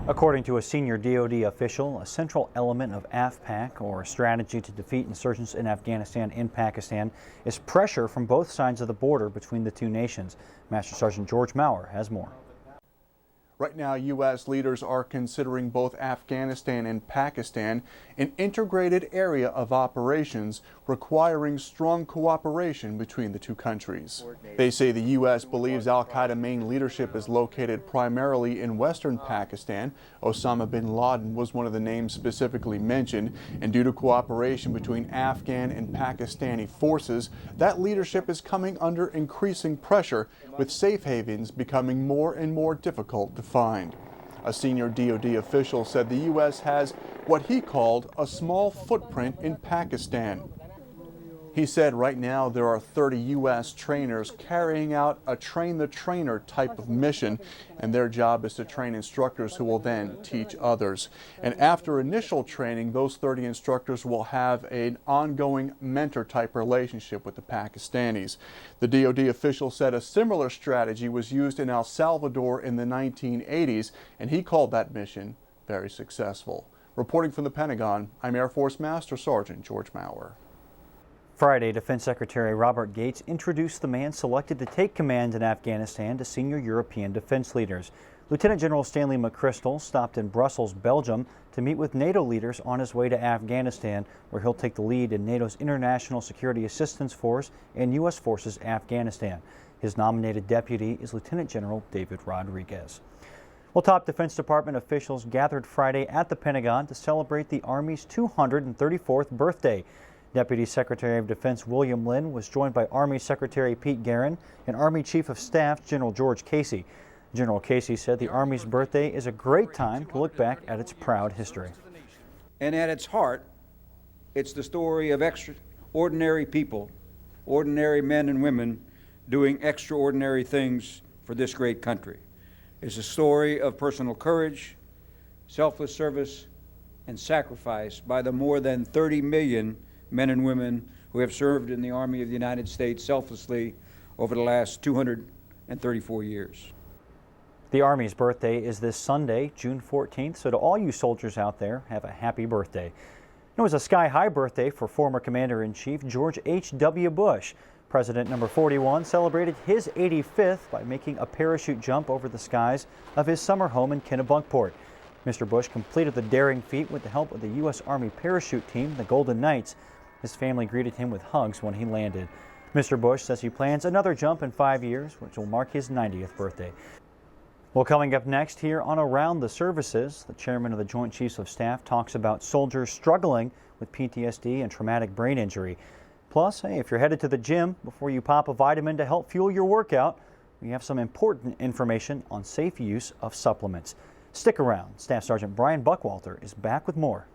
According to a senior DoD official, a central element of AFPAC, or a strategy to defeat insurgents in Afghanistan and Pakistan, is pressure from both sides of the border between the two nations. Master Sergeant George Maurer has more. Right now, U.S. leaders are considering both Afghanistan and Pakistan an integrated area of operations requiring strong cooperation between the two countries. They say the U.S. believes al-Qaeda main leadership is located primarily in western Pakistan. Osama bin Laden was one of the names specifically mentioned, and due to cooperation between Afghan and Pakistani forces, that leadership is coming under increasing pressure, with safe havens becoming more and more difficult to find. A senior DoD official said the U.S. has what he called a small footprint in Pakistan. He said right now there are 30 U.S. trainers carrying out a train-the-trainer type of mission, and their job is to train instructors who will then teach others. And after initial training, those 30 instructors will have an ongoing mentor-type relationship with the Pakistanis. The DoD official said a similar strategy was used in El Salvador in the 1980s, and he called that mission very successful. Reporting from the Pentagon, I'm Air Force Master Sgt. George Maurer. Friday, Defense Secretary Robert Gates introduced the man selected to take command in Afghanistan to senior European defense leaders. Lieutenant General Stanley McChrystal stopped in Brussels, Belgium, to meet with NATO leaders on his way to Afghanistan, where he'll take the lead in NATO's International Security Assistance Force and U.S. Forces-Afghanistan. His nominated deputy is Lieutenant General David Rodriguez. Well, top Defense Department officials gathered Friday at the Pentagon to celebrate the Army's 234th birthday. Deputy Secretary of Defense William Lynn was joined by Army Secretary Pete Guerin and Army Chief of Staff General George Casey. General Casey said the Army's birthday is a great time to look back at its proud history. And at its heart, it's the story of extraordinary people, ordinary men and women doing extraordinary things for this great country. It's a story of personal courage, selfless service, and sacrifice by the more than 30 million men and women who have served in the Army of the United States selflessly over the last 234 years. The Army's birthday is this Sunday, June 14th, so to all you soldiers out there, have a happy birthday. It was a sky-high birthday for former Commander-in-Chief George H.W. Bush. President number 41 celebrated his 85th by making a parachute jump over the skies of his summer home in Kennebunkport. Mr. Bush completed the daring feat with the help of the U.S. Army parachute team, the Golden Knights. His family greeted him with hugs when he landed. Mr. Bush says he plans another jump in 5 years, which will mark his 90th birthday. Well, coming up next here on Around the Services, the chairman of the Joint Chiefs of Staff talks about soldiers struggling with PTSD and traumatic brain injury. Plus, hey, if you're headed to the gym before you pop a vitamin to help fuel your workout, we have some important information on safe use of supplements. Stick around. Staff Sergeant Brian Buckwalter is back with more.